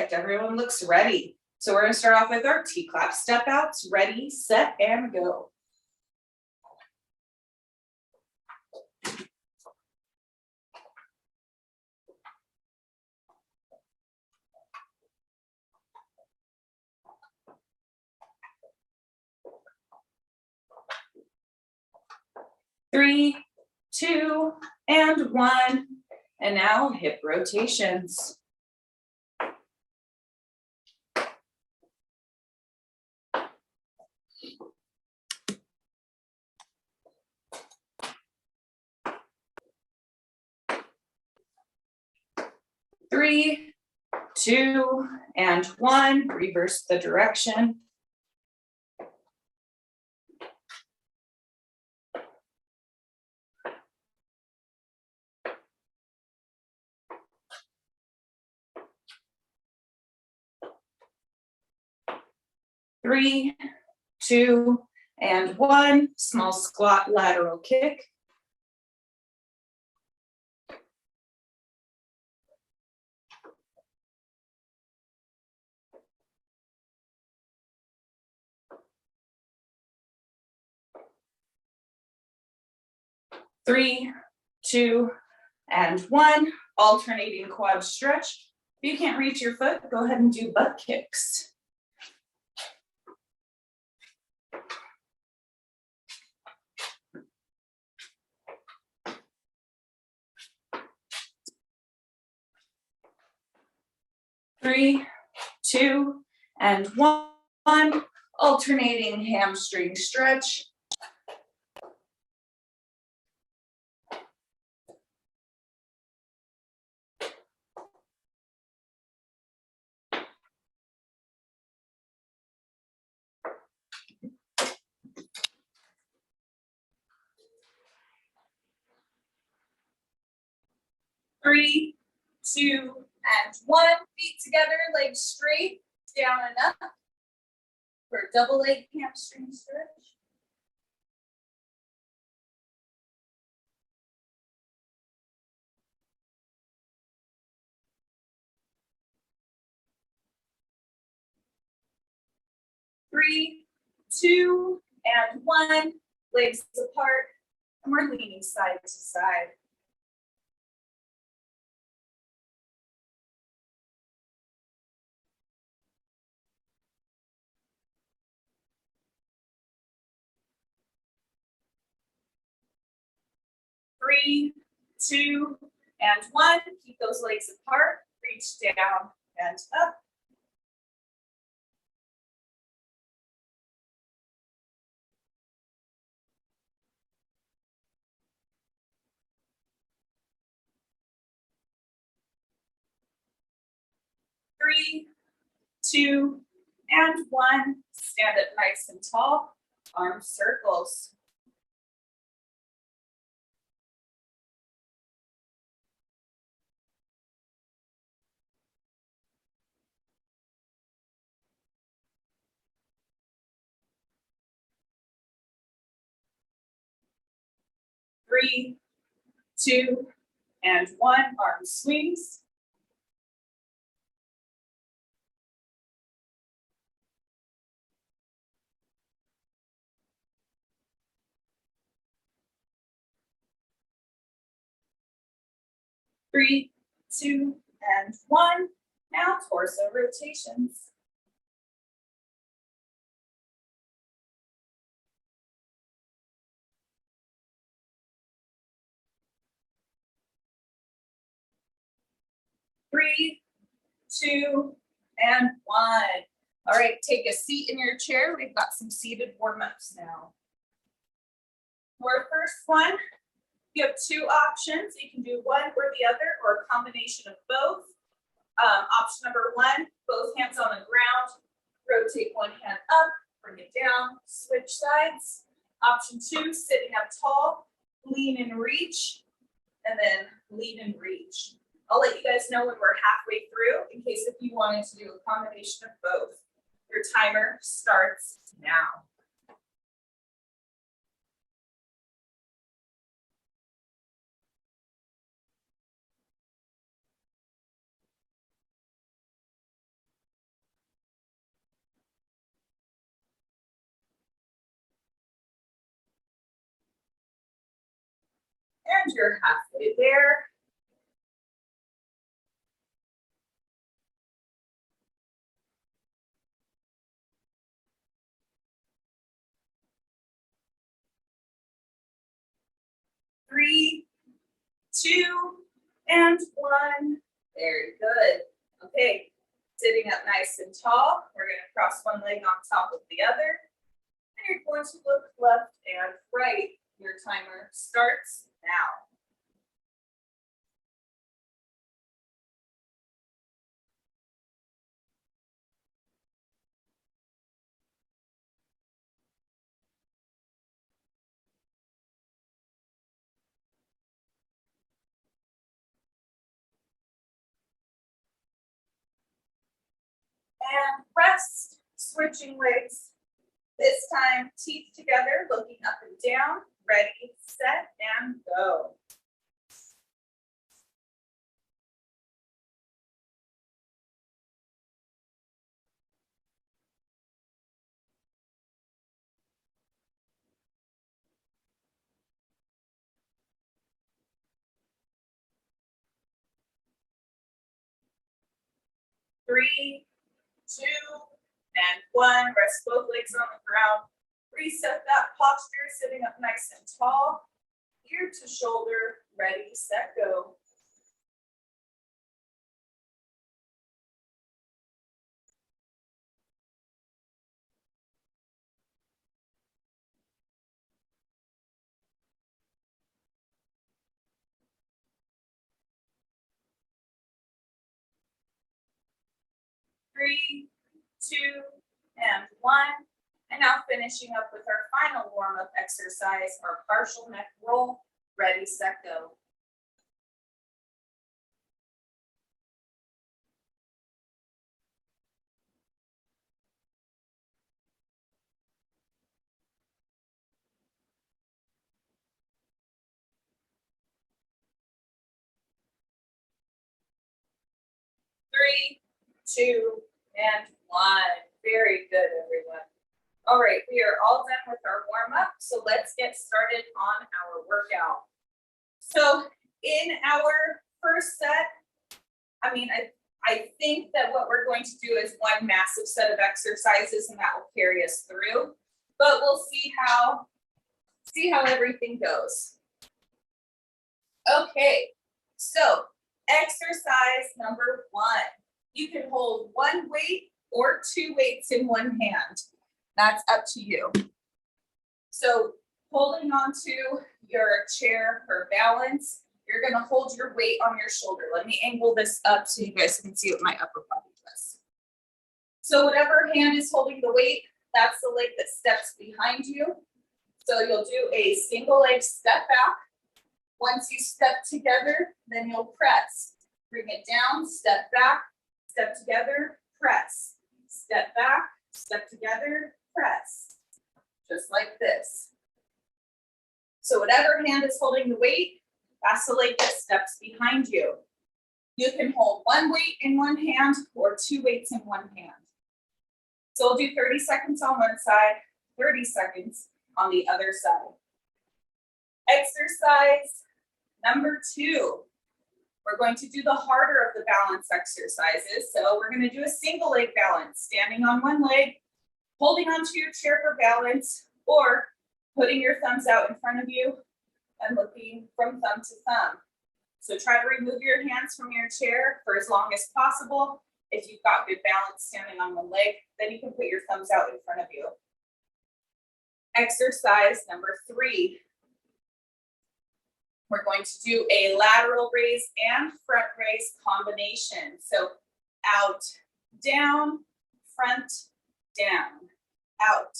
Perfect, everyone looks ready. So we're gonna start off with our T-clap step outs. Ready, set, and go. Three, two, and one. And now hip rotations. Three, two, and one. Reverse the direction. Three, two, and one. Small squat, lateral kick. Three, two, and one. Alternating quad stretch. If you can't reach your foot, go ahead and do butt kicks. Three, two, and one. Alternating hamstring stretch. Three, two, and one. Feet together, legs straight, down and up. For a double leg hamstring stretch. Three, two, and one. Legs apart, and we're leaning side to side. Three, two, and one. Keep those legs apart. Reach down and up. Three, two, and one. Stand up nice and tall. Arm circles. Three, two, and one. Arm swings. Three, two, and one. Now torso rotations. Three, two, and one. All right, take a seat in your chair. We've got some seated warm-ups now. For our first one, you have two options. You can do one or the other, or a combination of both. Option number one, both hands on the ground. Rotate one hand up, bring it down, switch sides. Option two, sitting up tall, lean and reach, and then lean and reach. I'll let you guys know when we're halfway through in case if you wanted to do a combination of both. Your timer starts now. And you're halfway there. Three, two, and one. Very good. Okay, sitting up nice and tall. We're going to cross one leg on top of the other. And you're going to look left and right. Your timer starts now. And rest, switching legs. This time, teeth together, looking up and down. Ready, set, and go. Three, two, and one. Rest both legs on the ground. Reset that posture, sitting up nice and tall. Ear to shoulder, ready, set, go. Three, two, and one. And now finishing up with our final warm-up exercise, our partial neck roll. Ready, set, go. Three, two, and one. Very good, everyone. All right, we are all done with our warm-up, so let's get started on our workout. So in our first set, I think that what we're going to do is one massive set of exercises, and that will carry us through. But we'll see how everything goes. Okay, so exercise number one. You can hold one weight or two weights in one hand. That's up to you. So holding onto your chair for balance, you're going to hold your weight on your shoulder. Let me angle this up so you guys can see what my upper body does. So whatever hand is holding the weight, that's the leg that steps behind you. So you'll do a single leg step back. Once you step together, then you'll press. Bring it down, step back, step together, press. Step back, step together, press. Just like this. So whatever hand is holding the weight, that's the leg that steps behind you. You can hold one weight in one hand or two weights in one hand. So we'll do 30 seconds on one side, 30 seconds on the other side. Exercise number two. We're going to do the harder of the balance exercises. So we're going to do a single leg balance, standing on one leg, holding onto your chair for balance, or putting your thumbs out in front of you and looking from thumb to thumb. So try to remove your hands from your chair for as long as possible. If you've got good balance standing on one leg, then you can put your thumbs out in front of you. Exercise number three. We're going to do a lateral raise and front raise combination. So out, down, front, down, out,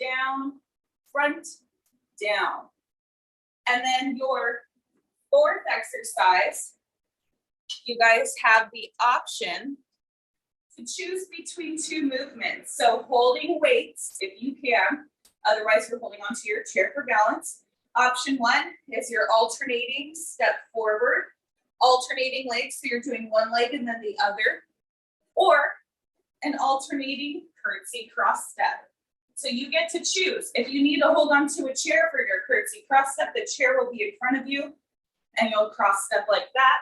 down, front, down. And then your fourth exercise, you guys have the option to choose between two movements. So holding weights, if you can, otherwise you're holding onto your chair for balance. Option one is your alternating step forward, alternating legs, so you're doing one leg and then the other, or an alternating curtsy cross step. So you get to choose. If you need to hold on to a chair for your curtsy cross step, the chair will be in front of you. and you'll cross step like that.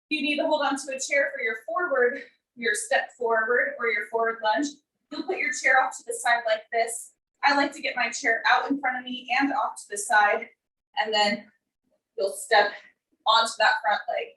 You need to hold on to a chair for your step forward or your forward lunge. You'll put your chair off to the side like this. I like to get my chair out in front of me and off to the side, and then you'll step onto that front leg.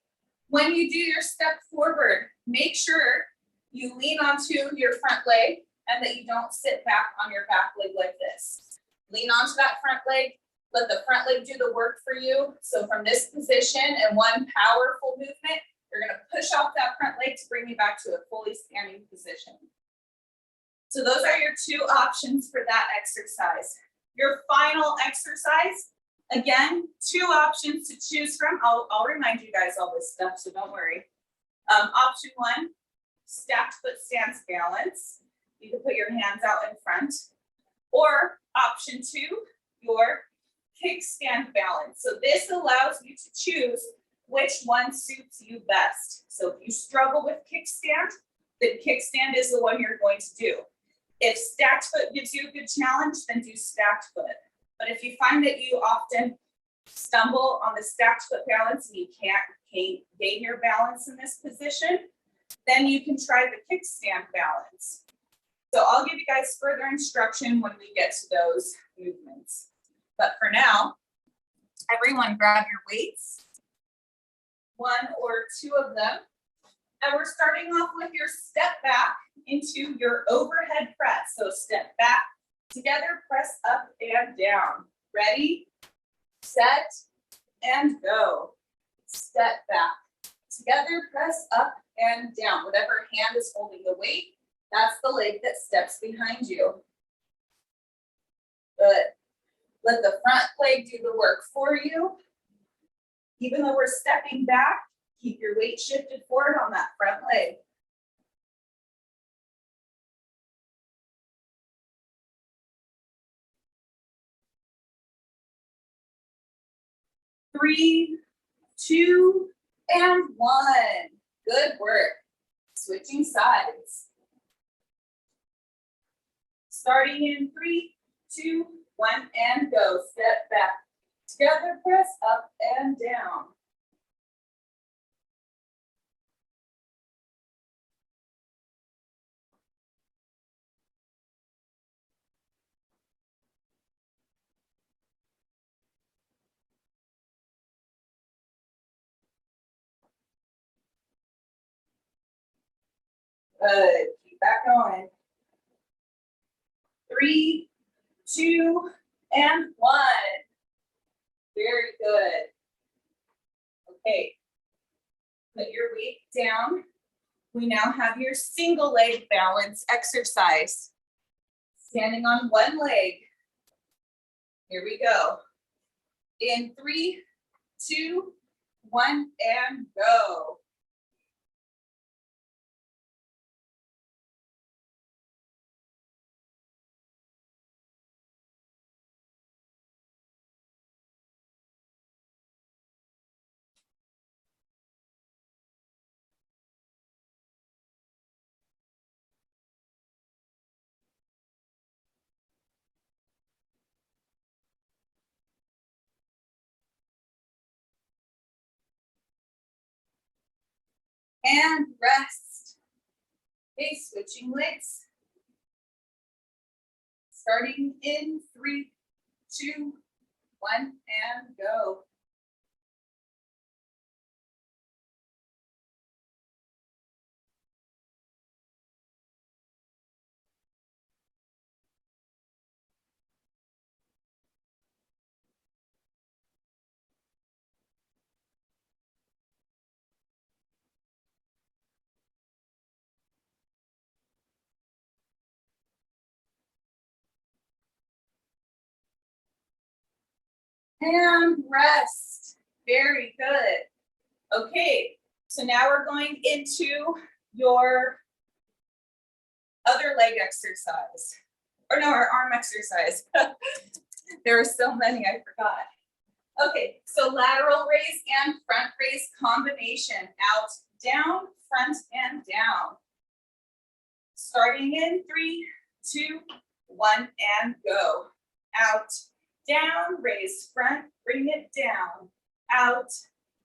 When you do your step forward, make sure you lean onto your front leg and that you don't sit back on your back leg like this. Lean onto that front leg, let the front leg do the work for you. So from this position and one powerful movement, you're gonna push off that front leg to bring you back to a fully standing position. So those are your two options for that exercise. Your final exercise, again, two options to choose from. I'll remind you guys all this stuff, so don't worry. Option one, stacked foot stance balance. You can put your hands out in front. Or option two, your kickstand balance. So this allows you to choose which one suits you best. So if you struggle with kickstand, then kickstand is the one you're going to do. If stacked foot gives you a good challenge, then do stacked foot. But if you find that you often stumble on the stacked foot balance and you can't gain your balance in this position, then you can try the kickstand balance. So I'll give you guys further instruction when we get to those movements. But for now, everyone grab your weights, one or two of them. And we're starting off with your step back into your overhead press. So step back, together, press up and down. Ready, set, and go. Step back, together, press up and down. Whatever hand is holding the weight, that's the leg that steps behind you. Good. Let the front leg do the work for you. Even though we're stepping back, keep your weight shifted forward on that front leg. Three, two, and one. Good work. Switching sides. Starting in 3, 2, 1, and go. Step back. Together, press up and down. Good. Keep that going. 3, 2, and 1. Very good. Okay. Put your weight down. We now have your single leg balance exercise. Standing on one leg. Here we go. In 3, 2, 1, and go. And rest. Okay, switching legs. Starting in 3, 2, 1, and go. And rest. Very good. Okay, so now we're going into your other leg exercise. Or no, our arm exercise. There are so many, I forgot. Okay, so lateral raise and front raise combination. Out, down, front, and down. Starting in 3, 2, 1, and go. Out, down, raise front, bring it down. Out,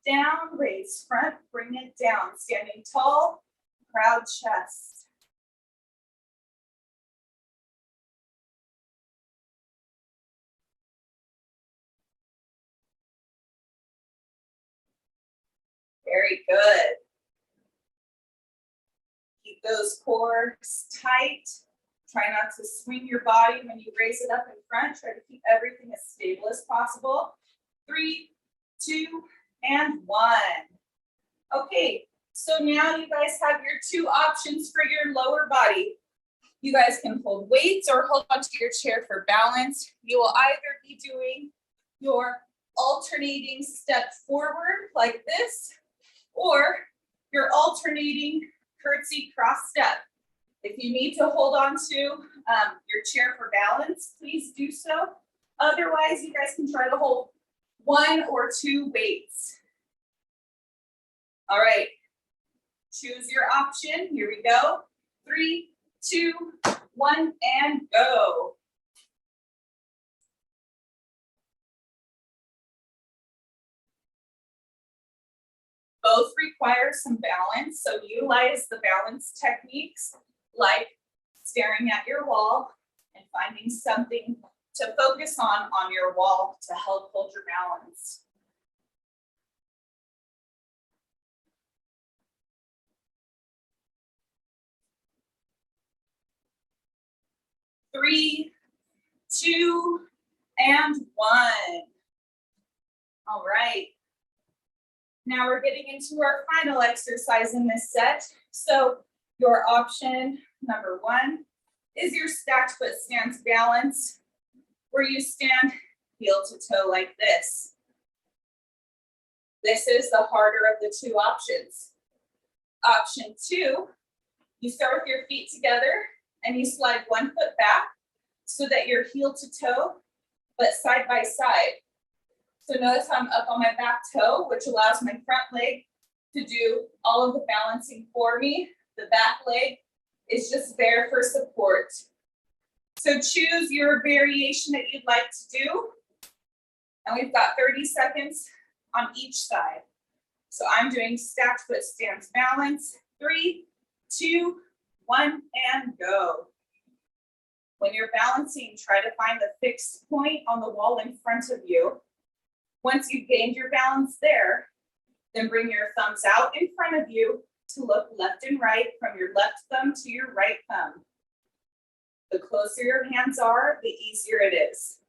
down, raise front, bring it down. Standing tall, proud chest. Very good. Keep those cores tight. Try not to swing your body when you raise it up in front. Try to keep everything as stable as possible. 3, 2, and 1. Okay, so now you guys have your 2 options for your lower body. You guys can hold weights or hold onto your chair for balance. You will either be doing your alternating step forward like this, or your alternating curtsy cross step. If you need to hold on to your chair for balance, please do so. Otherwise, you guys can try to hold 1 or 2 weights. All right, choose your option. Here we go. 3, 2, 1, and go. Both require some balance, so utilize the balance techniques like staring at your wall and finding something to focus on your wall to help hold your balance. Three, 2, and 1. All right. Now we're getting into our final exercise in this set. So your option number 1 is your stacked foot stance balance, where you stand heel to toe like this. This is the harder of the 2 options. Option 2, you start with your feet together and you slide 1 foot back so that you're heel to toe, but side by side. So notice I'm up on my back toe, which allows my front leg to do all of the balancing for me. The back leg is just there for support. So choose your variation that you'd like to do. And we've got 30 seconds on each side. So I'm doing stacked foot stance balance. 3, 2, 1, and go. When you're balancing, try to find the fixed point on the wall in front of you. Once you've gained your balance there, then bring your thumbs out in front of you to look left and right, from your left thumb to your right thumb. The closer your hands are, the easier it is.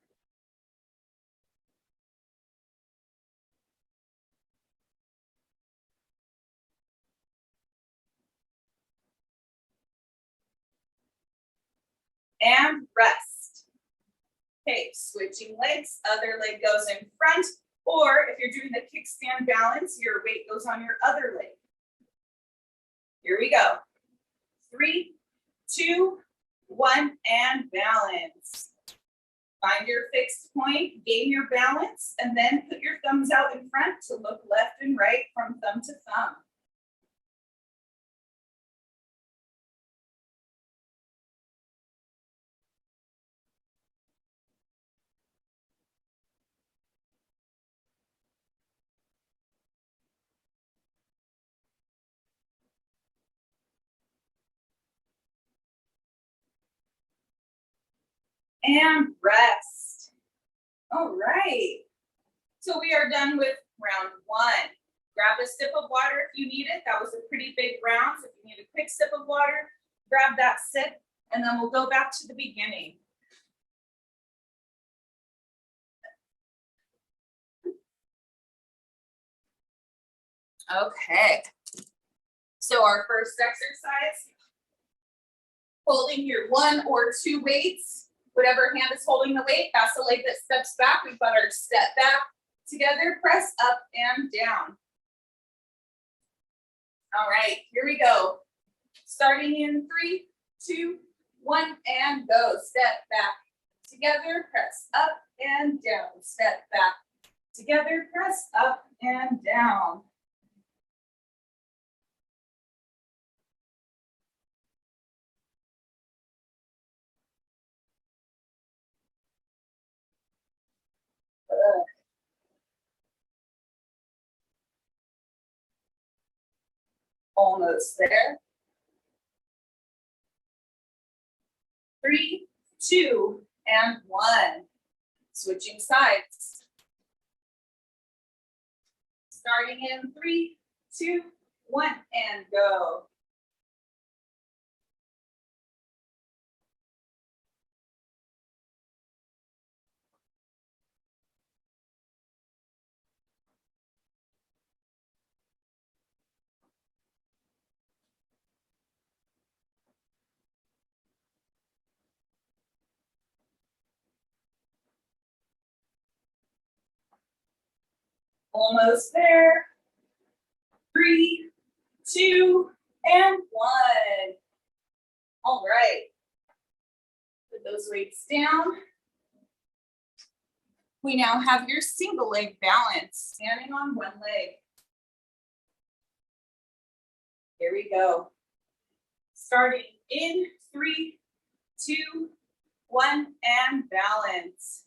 And rest. Okay, switching legs, other leg goes in front, or if you're doing the kickstand balance, your weight goes on your other leg. Here we go. 3, 2, 1, and balance. Find your fixed point, gain your balance, and then put your thumbs out in front to look left and right from thumb to thumb. And rest. All right. So we are done with round 1. Grab a sip of water if you need it. That was a pretty big round. So if you need a quick sip of water, grab that sip, and then we'll go back to the beginning. Okay. So our first exercise, holding your 1 or 2 weights. Whatever hand is holding the weight, that's the leg that steps back. We've got our step back together, press up and down. All right, here we go. Starting in 3, 2, 1, and go. Step back together, press up and down. Step back together, press up and down. Good. Almost there. 3, 2, and 1. Switching sides. Starting in 3, 2, 1, and go. Almost there. 3, 2, and 1. All right. Put those weights down. We now have your single leg balance, standing on one leg. Here we go. Starting in 3, 2, 1, and balance.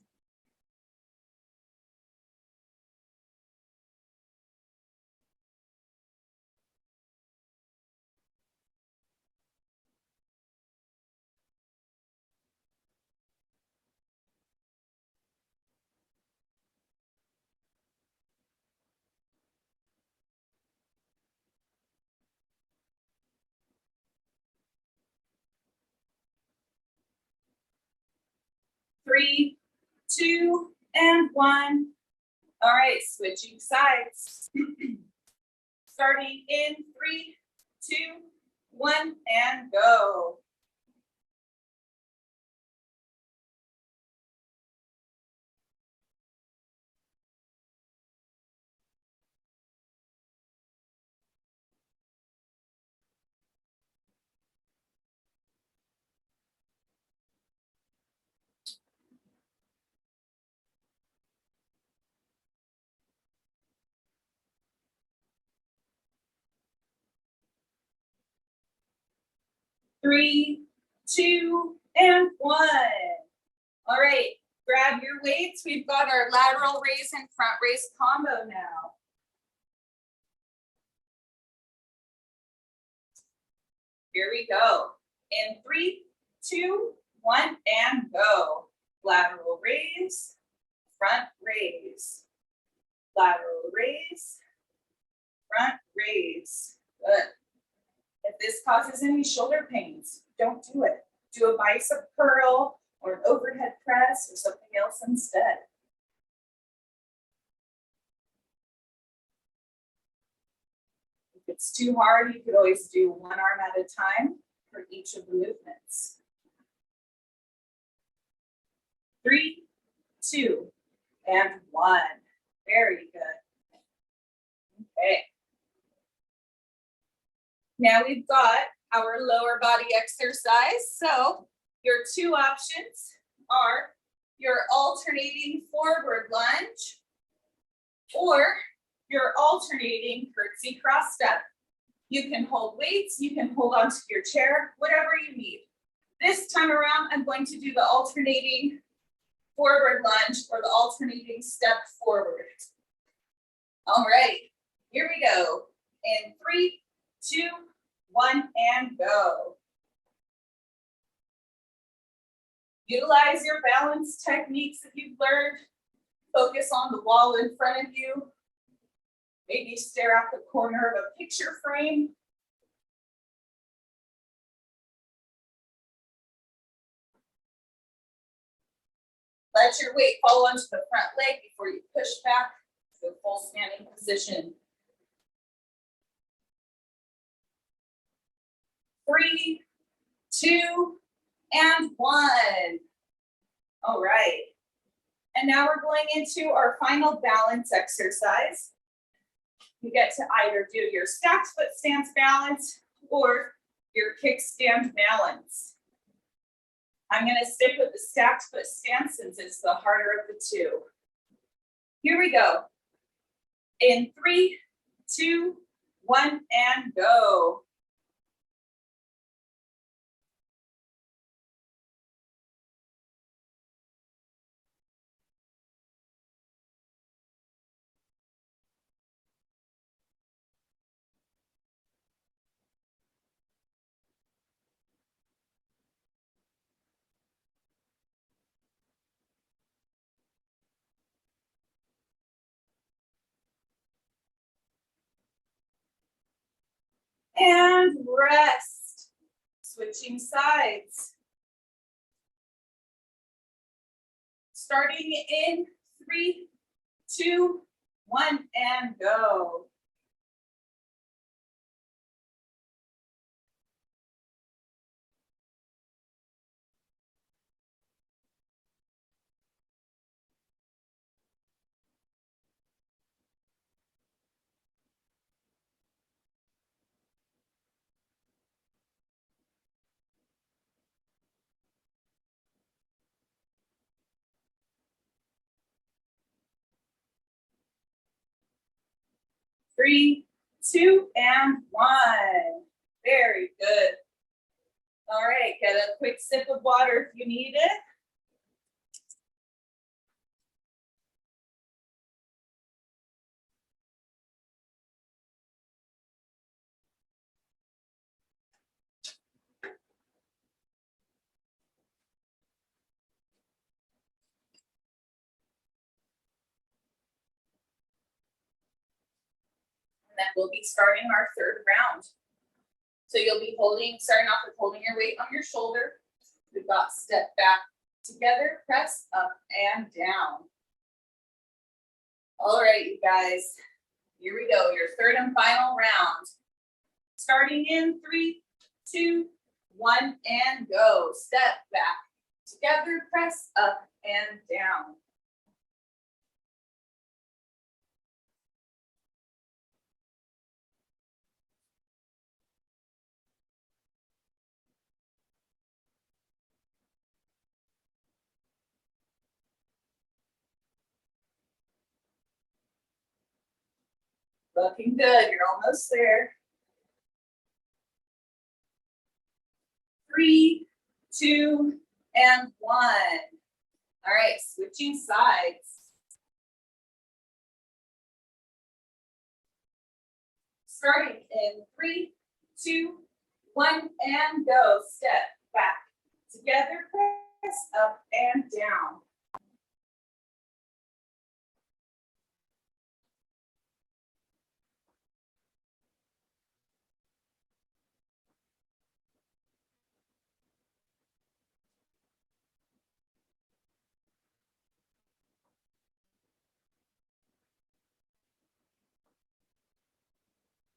3, 2, and 1. All right, switching sides. Starting in 3, 2, 1, and go. Three, 2, and 1. All right, grab your weights. We've got our lateral raise and front raise combo now. Here we go. In 3, 2, 1, and go. Lateral raise, front raise. Lateral raise, front raise. Good. If this causes any shoulder pains, don't do it. Do a bicep curl or an overhead press or something else instead. If it's too hard, you could always do one arm at a time for each of the movements. 3, 2, and 1. Very good. Okay. Now we've got our lower body exercise. So your two options are your alternating forward lunge or your alternating curtsy cross step. You can hold weights, you can hold onto your chair, whatever you need. This time around, I'm going to do the alternating forward lunge or the alternating step forward. All right, here we go. In 3, 2, 1, and go. Utilize your balance techniques that you've learned. Focus on the wall in front of you. Maybe stare at the corner of a picture frame. Let your weight fall onto the front leg before you push back to a full standing position. 3, 2, and 1. All right. And now we're going into our final balance exercise. You get to either do your stacked foot stance balance or your kickstand balance. I'm going to stick with the stacked foot stance since it's the harder of the two. Here we go. In 3, 2, 1, and go. and rest. Switching sides. Starting in 3, 2, 1, and go. Three, 2, and 1. Very good. All right, get a quick sip of water if you need it. And then we'll be starting our third round. So you'll be starting off with holding your weight on your shoulder. We've got step back together, press up and down. All right, you guys, here we go, your third and final round. Starting in 3, 2, 1, and go. Step back together, press up and down. Looking good, you're almost there. 3, 2, and 1. All right, switching sides. Starting in 3, 2, 1, and go. Step back together, press up and down.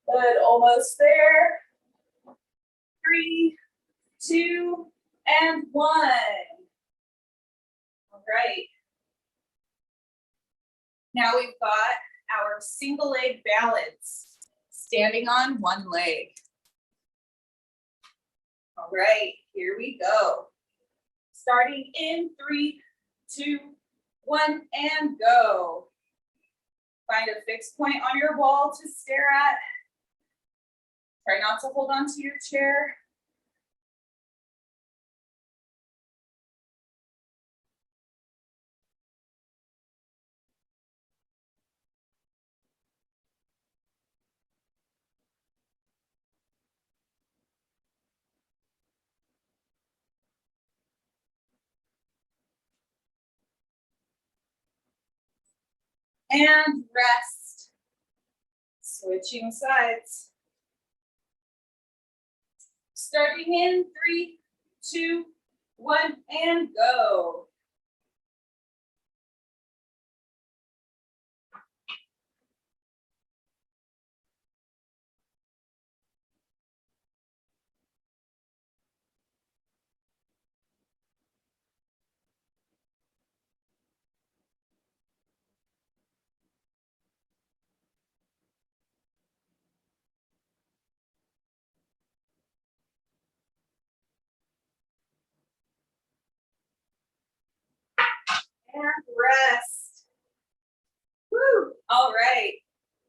Good, almost there. 3, 2, and 1. All right. Now we've got our single leg balance, standing on one leg. All right, here we go. Starting in 3, 2, 1, and go. Find a fixed point on your wall to stare at. Try not to hold on to your chair. And rest. Switching sides. Starting in 3, 2, 1, and go. And rest. Woo. All right.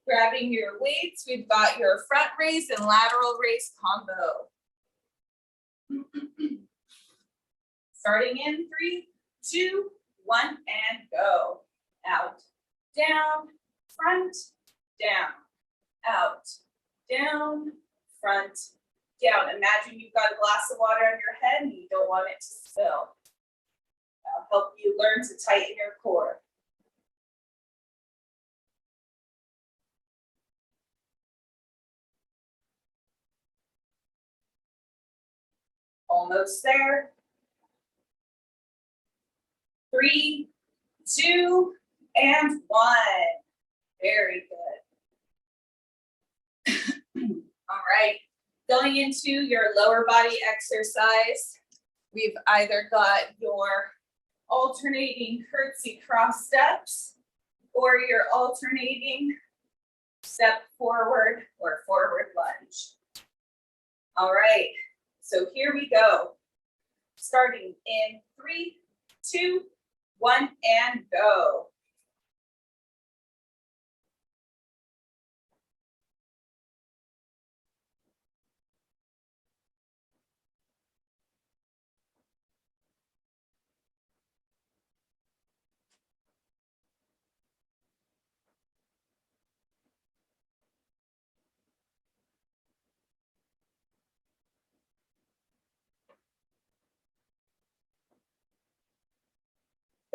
Grabbing your weights, we've got your front raise and lateral raise combo. Starting in 3, 2, 1, and go. Out, down, front, down, out, down, front, down. Imagine you've got a glass of water on your head and you don't want it to spill. That'll help you learn to tighten your core. Almost there. 3, 2, and 1. Very good. All right, going into your lower body exercise, we've either got your alternating curtsy cross steps or your alternating step forward or forward lunge. All right, so here we go. Starting in 3, 2, 1, and go.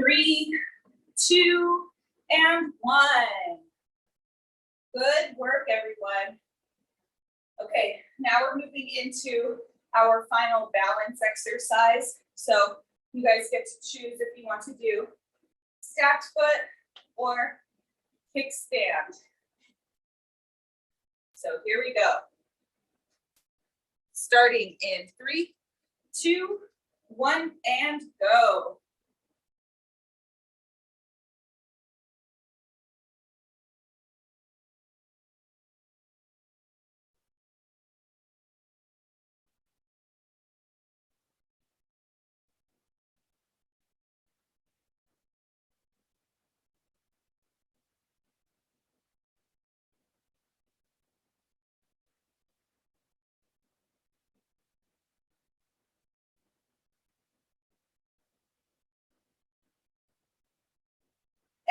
Three, 2, and 1. Good work, everyone. Okay, now we're moving into our final balance exercise. So you guys get to choose if you want to do stacked foot or kickstand. So here we go. Starting in 3, 2, 1, and go.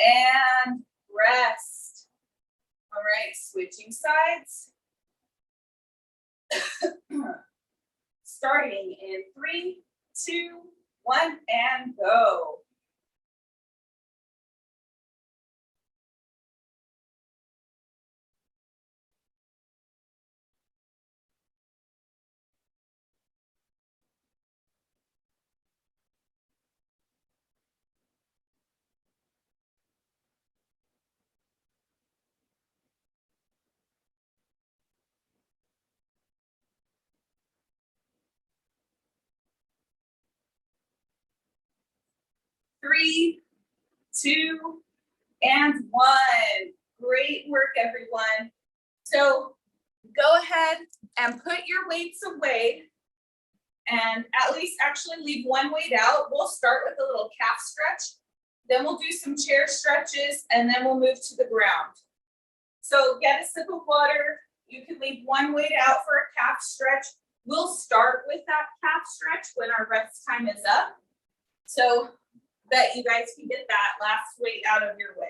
And rest. All right, switching sides. Starting in 3, 2, 1, and go. Three, 2, and 1. Great work, everyone. So go ahead and put your weights away and at least actually leave one weight out. We'll start with a little calf stretch. Then we'll do some chair stretches and then we'll move to the ground. So get a sip of water. You can leave one weight out for a calf stretch. We'll start with that calf stretch when our rest time is up, so that you guys can get that last weight out of your way.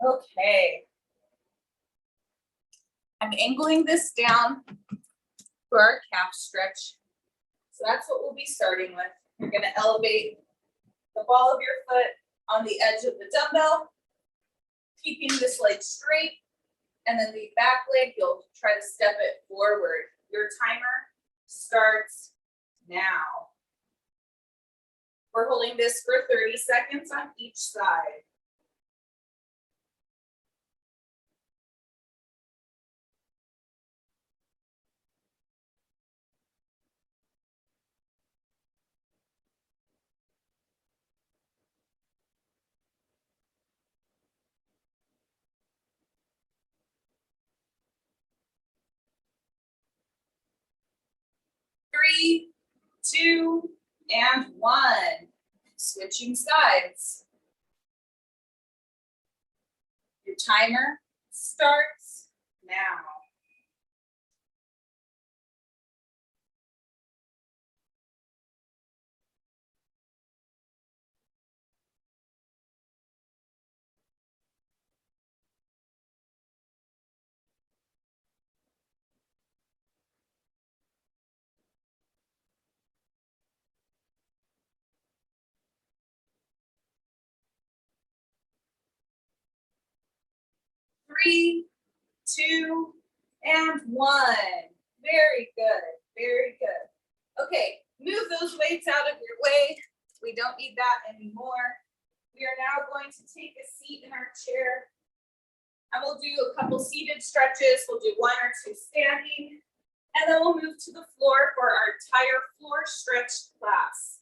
Okay. I'm angling this down for our calf stretch. So that's what we'll be starting with. You're going to elevate the ball of your foot on the edge of the dumbbell, keeping this leg straight, and then the back leg, you'll try to step it forward. Your timer starts now. We're holding this for 30 seconds on each side. Three, 2, and 1. Switching sides. Your timer starts now. 3, 2, and 1. Very good, very good. Okay, move those weights out of your way. We don't need that anymore. We are now going to take a seat in our chair. And we'll do a couple seated stretches. We'll do 1 or 2 standing. And then we'll move to the floor for our entire floor stretch class.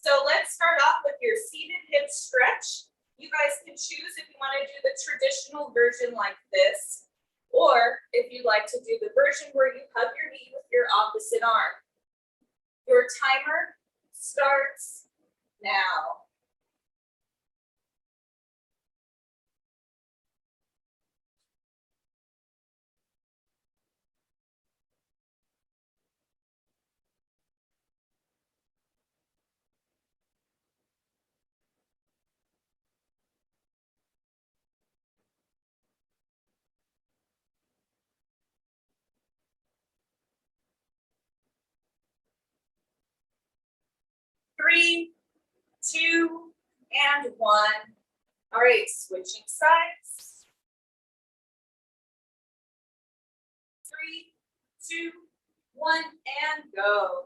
So let's start off with your seated hip stretch. You guys can choose if you want to do the traditional version like this, or if you'd like to do the version where you hug your knee with your opposite arm. Your timer starts now. Three, 2, and 1. All right, switching sides. 3, 2, 1, and go.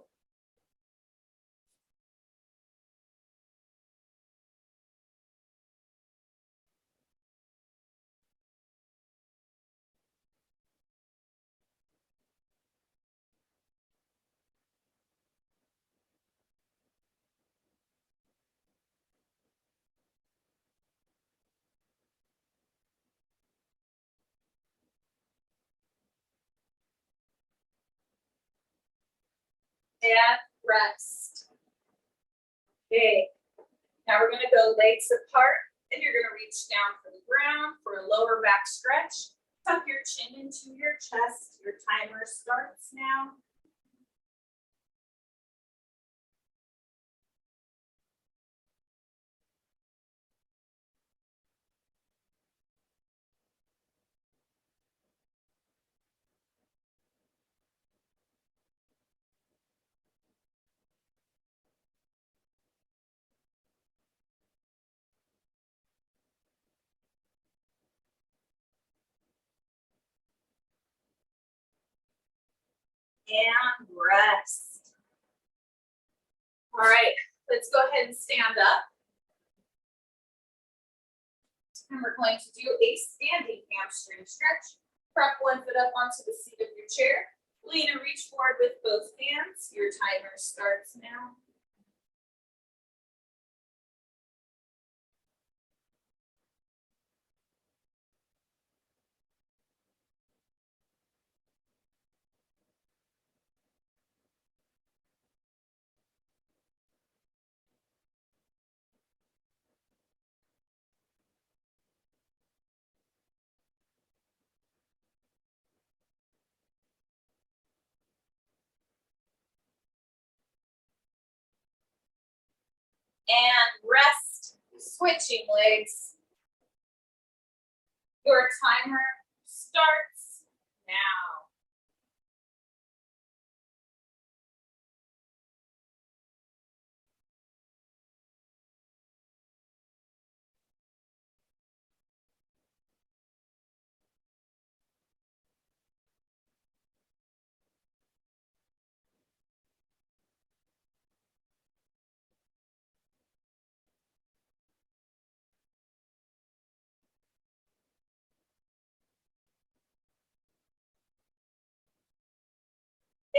And rest. Okay, now we're going to go legs apart, and you're going to reach down for the ground for a lower back stretch. Tuck your chin into your chest. Your timer starts now. And rest. All right, let's go ahead and stand up. And we're going to do a standing hamstring stretch. Prop one foot up onto the seat of your chair. Lean and reach forward with both hands. Your timer starts now. And rest. Switching legs. Your timer starts now.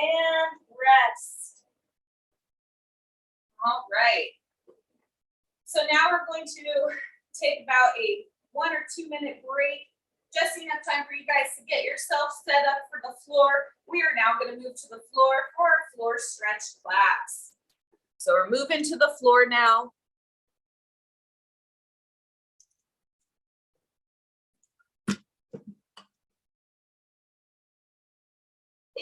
And rest. All right. So now we're going to take about a 1 or 2 minute break. Just enough time for you guys to get yourself set up for the floor. We are now going to move to the floor for our floor stretch class. So we're moving to the floor now.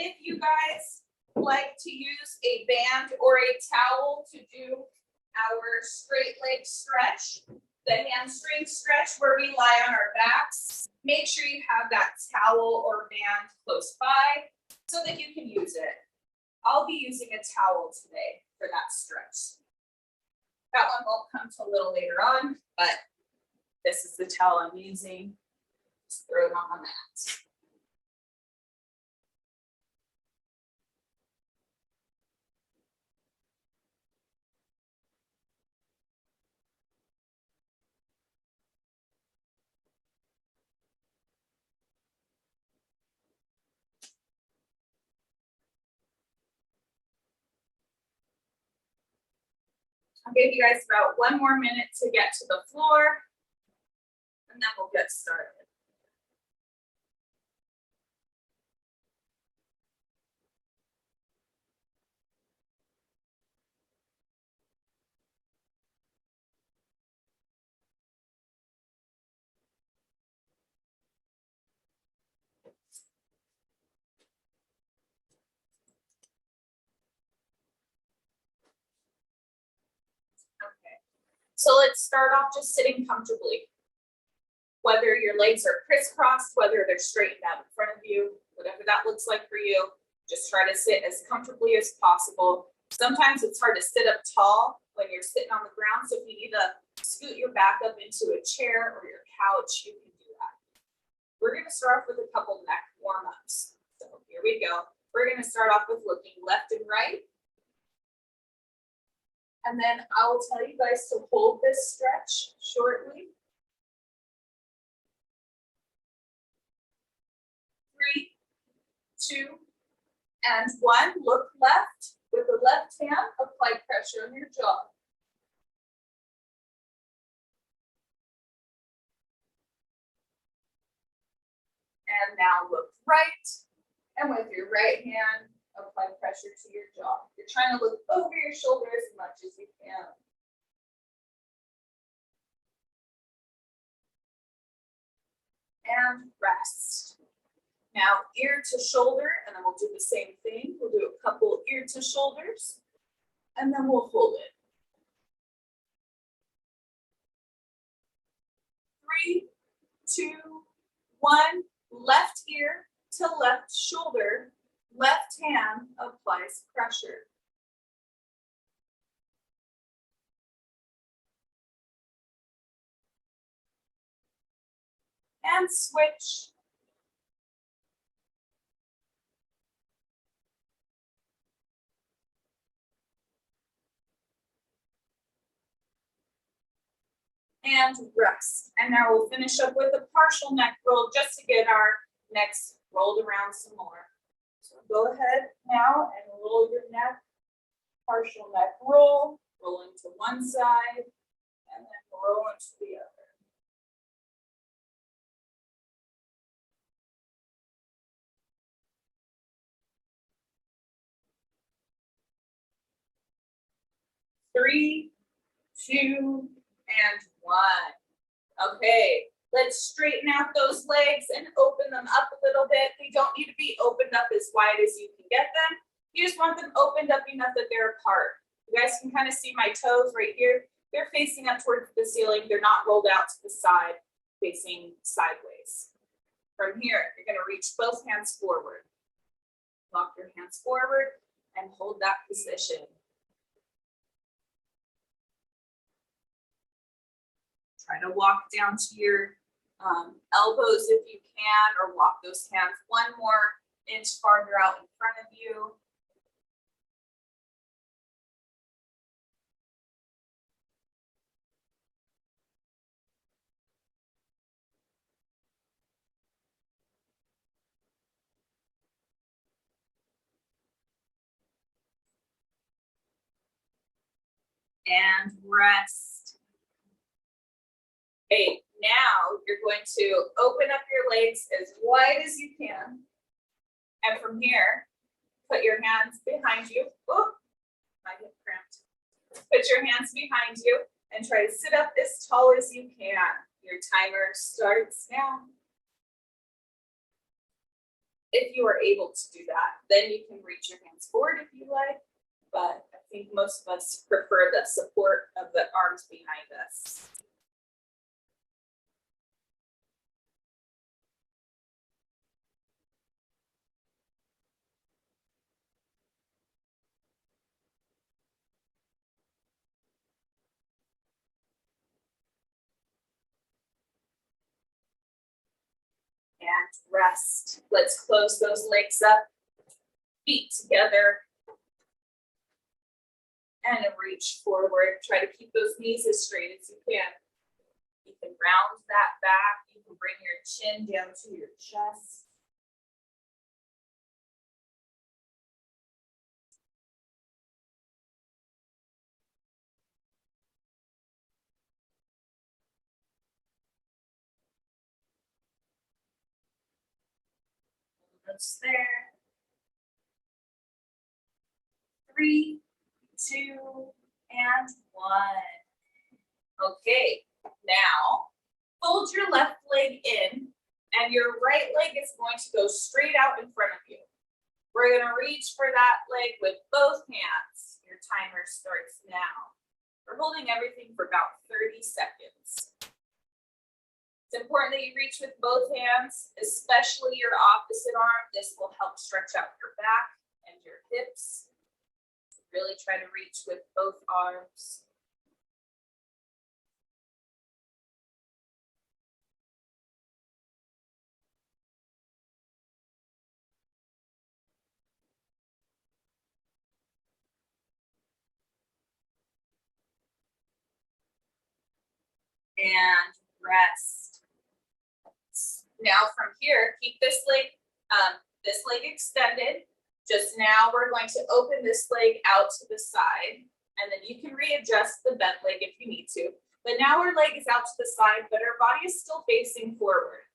If you guys like to use a band or a towel to do our straight leg stretch, the hamstring stretch where we lie on our backs, make sure you have that towel or band close by so that you can use it. I'll be using a towel today for that stretch. That one won't come till a little later on, but this is the towel I'm using. Just throw it on the mat. I'll give you guys about 1 more minute to get to the floor, and then we'll get started. Okay, so let's start off just sitting comfortably. Whether your legs are crisscrossed, whether they're straightened out in front of you, whatever that looks like for you, just try to sit as comfortably as possible. Sometimes it's hard to sit up tall when you're sitting on the ground, so if you need to scoot your back up into a chair or your couch, you can do that. We're going to start off with a couple neck warm-ups. So here we go. We're going to start off with looking left and right. And then I will tell you guys to hold this stretch shortly. 3, 2, and 1. Look left. With the left hand, apply pressure on your jaw. And now look right. And with your right hand, apply pressure to your jaw. You're trying to look over your shoulder as much as you can. And rest. Now ear to shoulder, and then we'll do the same thing. We'll do a couple ear to shoulders, and then we'll hold it. 3, 2, 1. Left ear to left shoulder. Left hand applies pressure. And switch. And rest. And now we'll finish up with a partial neck roll just to get our necks rolled around some more. So go ahead now and roll your neck, partial neck roll, rolling to one side, and then rolling to the other. Three, 2, and 1. Okay, let's straighten out those legs and open them up a little bit. They don't need to be opened up as wide as you can get them. You just want them opened up enough that they're apart. You guys can kind of see my toes right here. They're facing up towards the ceiling. They're not rolled out to the side, facing sideways. From here, you're going to reach both hands forward. Walk your hands forward and hold that position. Try to walk down to your elbows if you can, or walk those hands 1 more inch farther out in front of you. And rest. Okay, now you're going to open up your legs as wide as you can. And from here, put your hands behind you. Oh, I get cramped. Put your hands behind you and try to sit up as tall as you can. Your timer starts now. If you are able to do that, then you can reach your hands forward if you like, but I think most of us prefer the support of the arms behind us. and rest. Let's close those legs up, feet together, and reach forward. Try to keep those knees as straight as you can. You can round that back. You can bring your chin down to your chest. Almost there. 3, 2, and 1. Okay, now fold your left leg in and your right leg is going to go straight out in front of you. We're going to reach for that leg with both hands. Your timer starts now. We're holding everything for about 30 seconds. It's important that you reach with both hands, especially your opposite arm. This will help stretch out your back and your hips. Really try to reach with both arms. And rest. Now from here, keep this leg extended. Just now we're going to open this leg out to the side, and then you can readjust the bent leg if you need to. But now our leg is out to the side, but our body is still facing forward.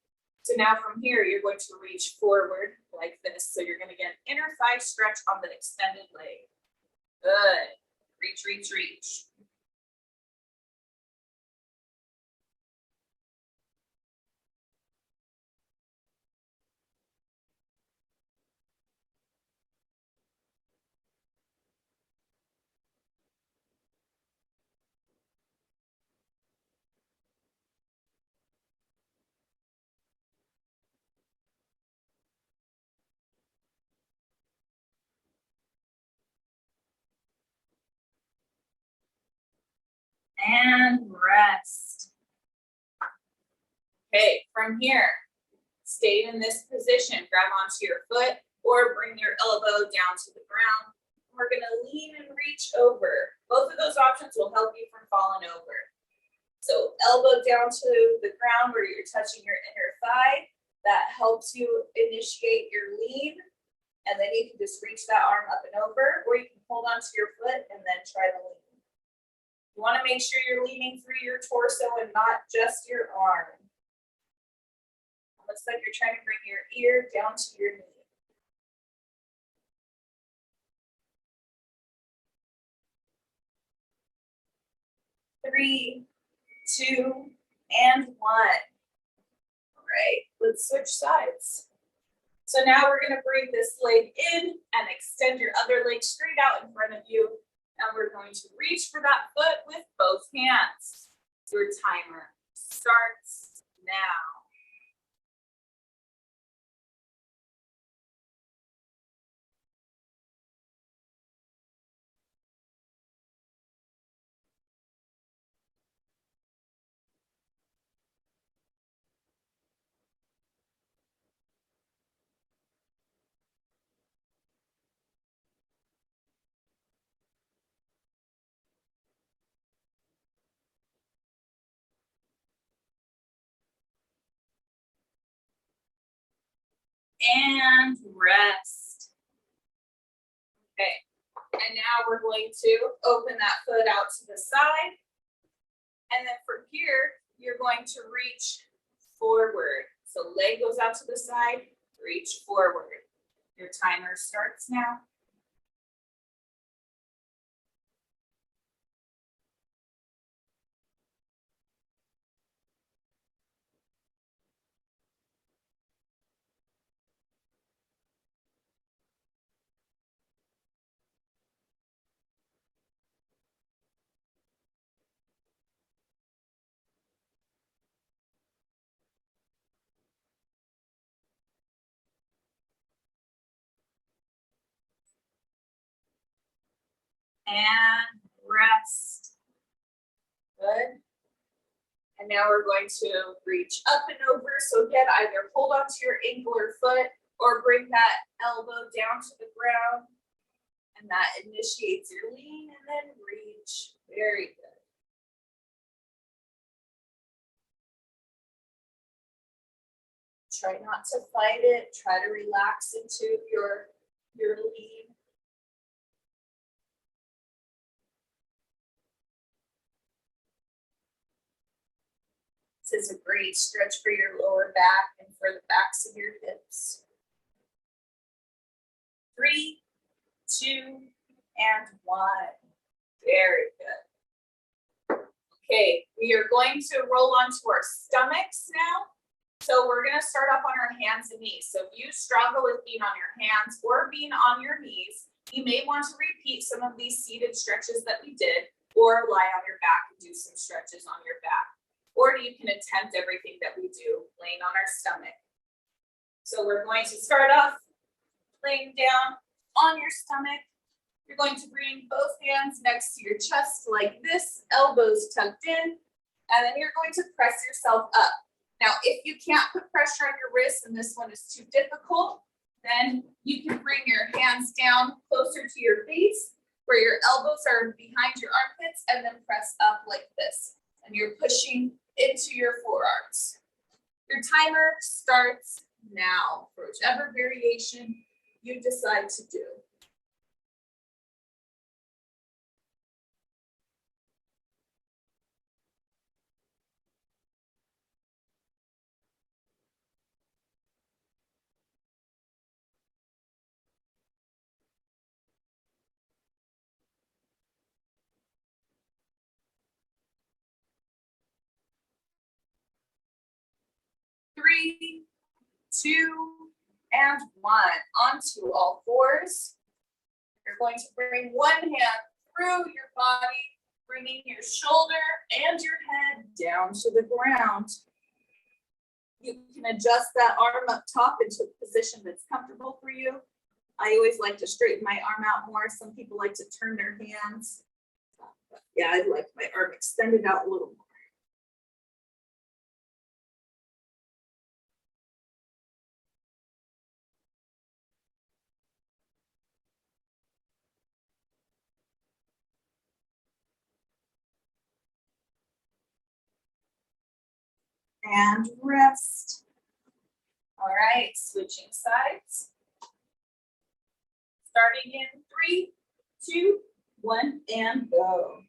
So now from here, you're going to reach forward like this. So you're going to get an inner thigh stretch on the extended leg. Good. Reach, reach, reach. And rest. Okay, from here, stay in this position. Grab onto your foot or bring your elbow down to the ground. We're gonna lean and reach over. Both of those options will help you from falling over. So elbow down to the ground where you're touching your inner thigh. That helps you initiate your lean. And then you can just reach that arm up and over, or you can hold onto your foot and then try to lean. You want to make sure you're leaning through your torso and not just your arm. It looks like you're trying to bring your ear down to your knee. Three, 2, and 1. All right, let's switch sides. So now we're going to bring this leg in and extend your other leg straight out in front of you. And we're going to reach for that foot with both hands. Your timer starts now. And rest. Okay, and now we're going to open that foot out to the side. And then from here, you're going to reach forward. So leg goes out to the side, reach forward. Your timer starts now. And rest. Good. And now we're going to reach up and over. So again, either hold onto your ankle or foot or bring that elbow down to the ground. And that initiates your lean and then reach. Very good. Try not to fight it. Try to relax into your lean. This is a great stretch for your lower back and for the backs of your hips. 3, 2, and 1. Very good. Okay, we are going to roll onto our stomachs now. So we're going to start up on our hands and knees. So if you struggle with being on your hands or being on your knees, you may want to repeat some of these seated stretches that we did, or lie on your back and do some stretches on your back. Or you can attempt everything that we do laying on our stomach. So we're going to start off laying down on your stomach. You're going to bring both hands next to your chest like this, elbows tucked in, and then you're going to press yourself up. Now, if you can't put pressure on your wrists and this one is too difficult, then you can bring your hands down closer to your face where your elbows are behind your armpits and then press up like this. And you're pushing into your forearms. Your timer starts now for whichever variation you decide to do. Three, 2, and 1. Onto all fours. You're going to bring one hand through your body, bringing your shoulder and your head down to the ground. You can adjust that arm up top into a position that's comfortable for you. I always like to straighten my arm out more. Some people like to turn their hands. Yeah, I like my arm extended out a little more. And rest. All right, switching sides. Starting in 3, 2, 1, and go.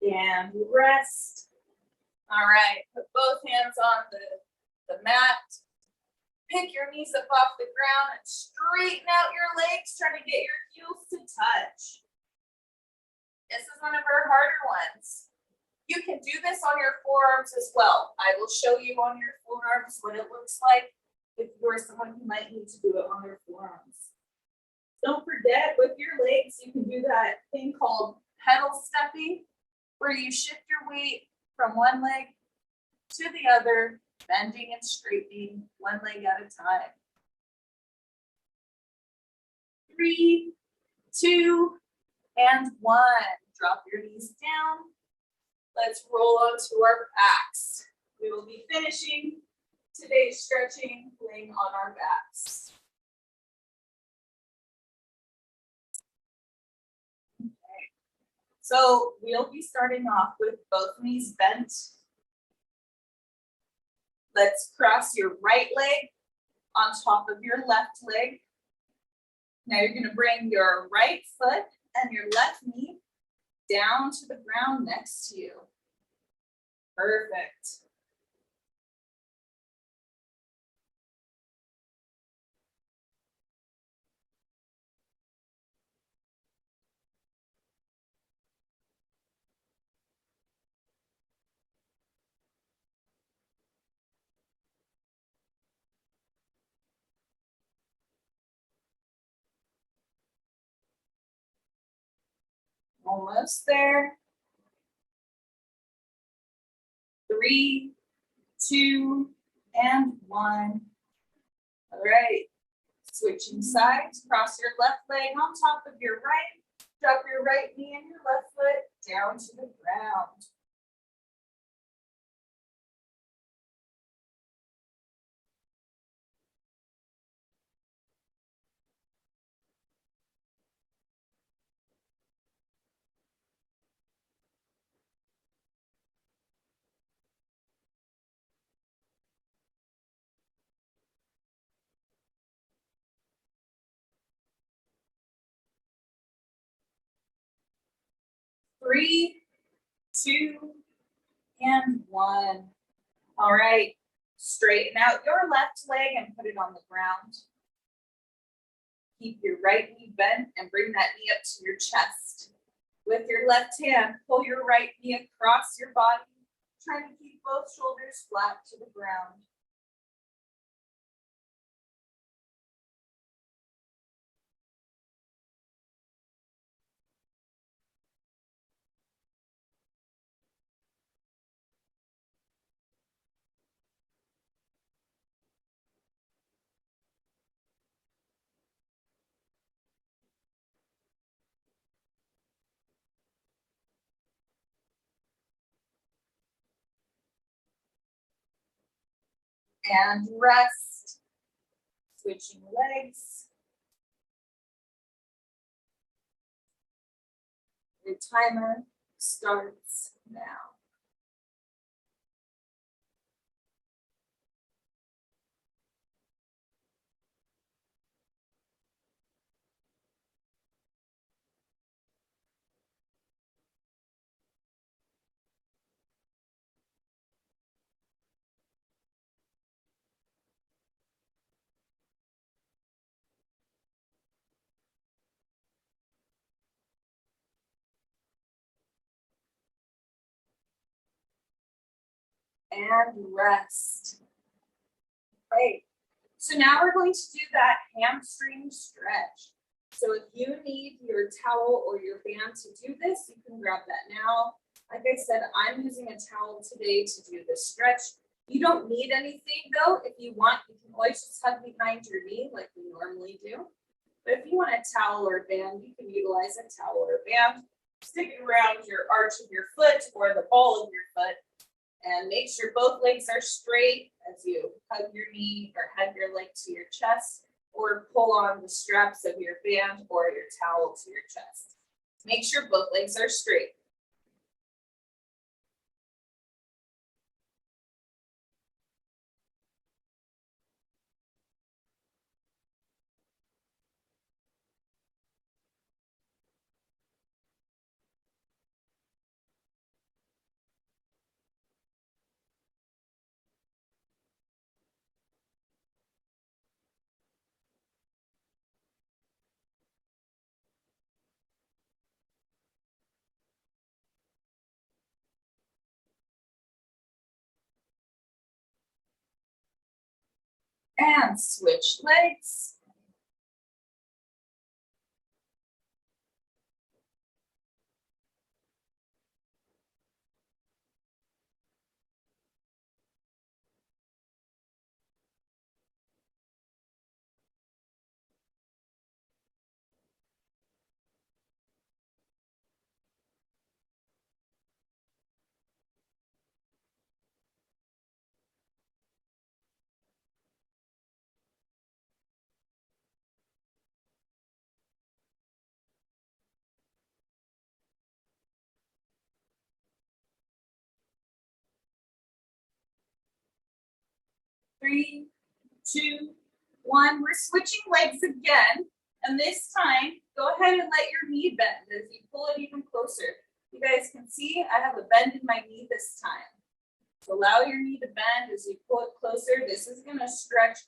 And rest. All right, put both hands on the mat. Pick your knees up off the ground and straighten out your legs, trying to get your heels to touch. This is one of our harder ones. You can do this on your forearms as well. I will show you on your forearms what it looks like if you're someone who might need to do it on their forearms. Don't forget, with your legs, you can do that thing called pedal stepping, where you shift your weight from one leg to the other, bending and straightening one leg at a time. 3, 2, and 1. Drop your knees down. Let's roll onto our backs. We will be finishing today's stretching laying on our backs. Okay. So we'll be starting off with both knees bent. Let's cross your right leg on top of your left leg. Now you're going to bring your right foot and your left knee down to the ground next to you. Perfect. Almost there. 3, 2, and 1. All right. Switching sides, cross your left leg on top of your right. Drop your right knee and your left foot down to the ground. Three, 2, and 1. All right. Straighten out your left leg and put it on the ground. Keep your right knee bent and bring that knee up to your chest. With your left hand, pull your right knee across your body, trying to keep both shoulders flat to the ground. And rest. Switching legs. Your timer starts now. And rest. Great. So now we're going to do that hamstring stretch. So if you need your towel or your band to do this, you can grab that now. Like I said, I'm using a towel today to do this stretch. You don't need anything though. If you want, you can always just hug behind your knee like we normally do. But if you want a towel or a band, you can utilize a towel or a band. Stick it around your arch of your foot or the ball of your foot. And make sure both legs are straight as you hug your knee or hug your leg to your chest, or pull on the straps of your band or your towel to your chest. Make sure both legs are straight. And switch legs. Three, 2, 1. We're switching legs again. And this time, go ahead and let your knee bend as you pull it even closer. You guys can see I have a bend in my knee this time. So allow your knee to bend as you pull it closer. This is going to stretch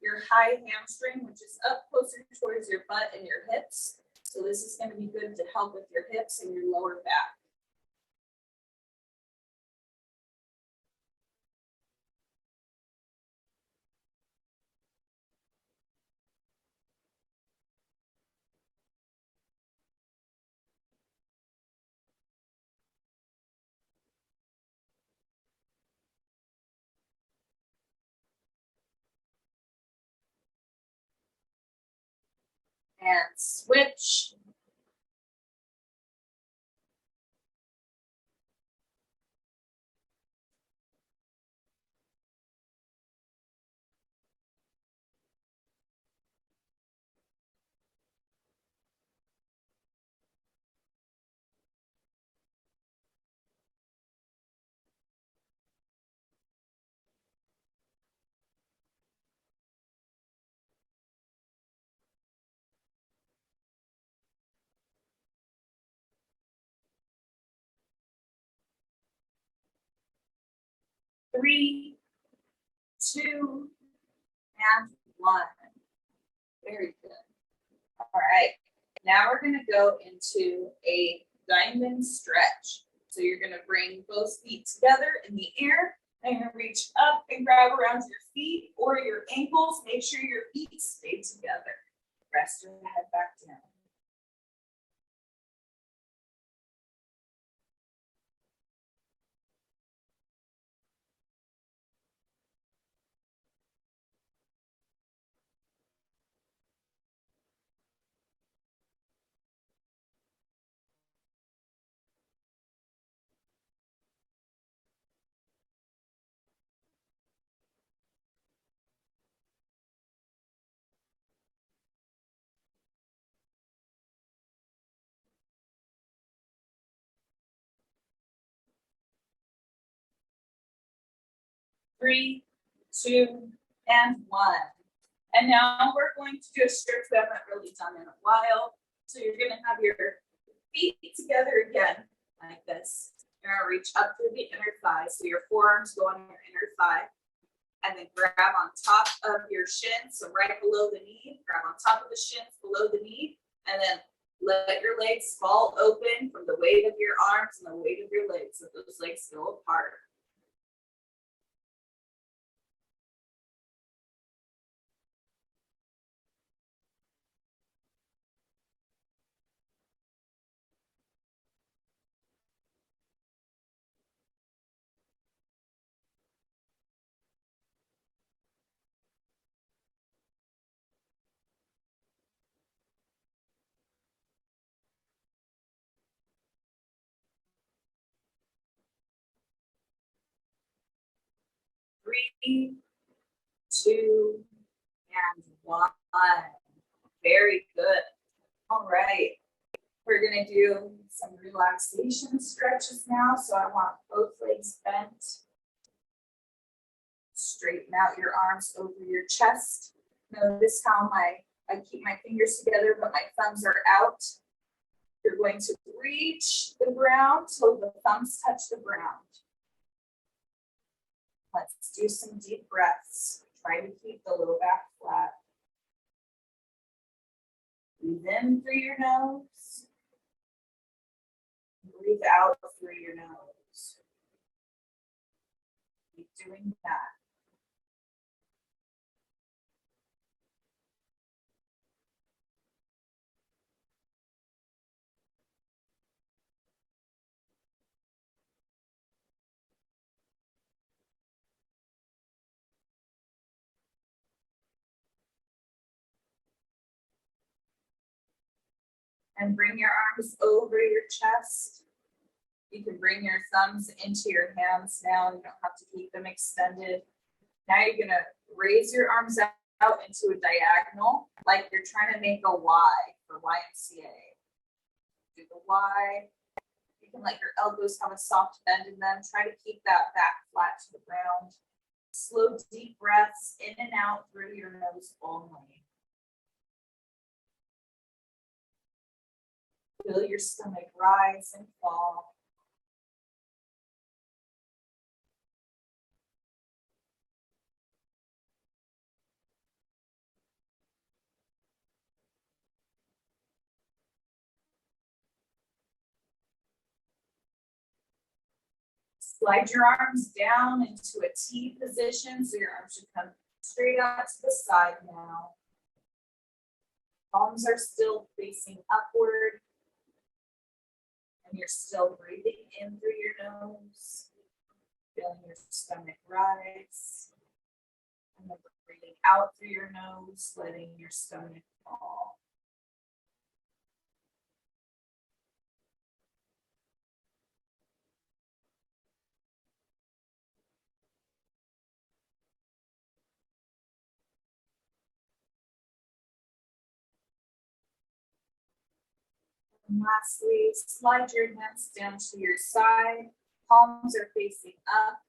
your high hamstring, which is up closer towards your butt and your hips. So this is going to be good to help with your hips and your lower back. and switch. Three, two, and one. Very good. All right. Now we're going to go into a diamond stretch. So you're going to bring both feet together in the air, and you're going to reach up and grab around your feet or your ankles. Make sure your feet stay together. Rest your head back down. 3, 2, and 1. And now we're going to do a stretch we haven't really done in a while. So you're going to have your feet together again, like this. You're going to reach up through the inner thigh. So your forearms go on your inner thigh. And then grab on top of your shin, so right below the knee. Grab on top of the shins, below the knee. And then let your legs fall open from the weight of your arms and the weight of your legs. So those legs go apart. Three, two, and one. Very good. All right. We're going to do some relaxation stretches now. So I want both legs bent. Straighten out your arms over your chest. Notice how I keep my fingers together, but my thumbs are out. You're going to reach the ground so the thumbs touch the ground. Let's do some deep breaths. Try to keep the low back flat. Breathe in through your nose. Breathe out through your nose. Keep doing that. And bring your arms over your chest. You can bring your thumbs into your hands now. You don't have to keep them extended. Now you're going to raise your arms out into a diagonal, like you're trying to make a Y for YMCA. Do the Y. You can let your elbows have a soft bend in them. Try to keep that back flat to the ground. Slow, deep breaths in and out through your nose only. Feel your stomach rise and fall. Slide your arms down into a T position, so your arms should come straight out to the side now. Palms are still facing upward. And you're still breathing in through your nose, feeling your stomach rise. And then breathing out through your nose, letting your stomach fall. And lastly, slide your hands down to your side. Palms are facing up.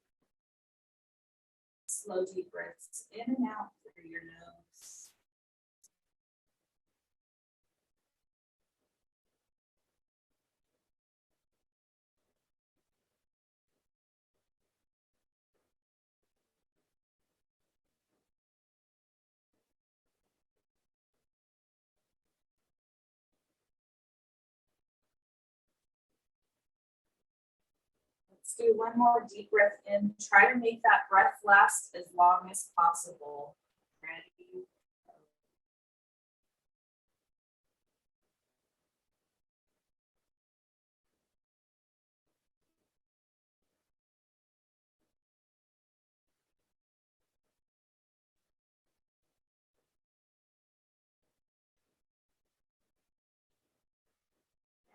Slow deep breaths in and out through your nose. Let's do one more deep breath in. Try to make that breath last as long as possible. Ready?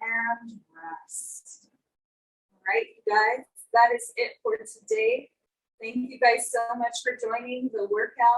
And rest. All right, you guys, that is it for today. Thank you guys so much for joining the workout.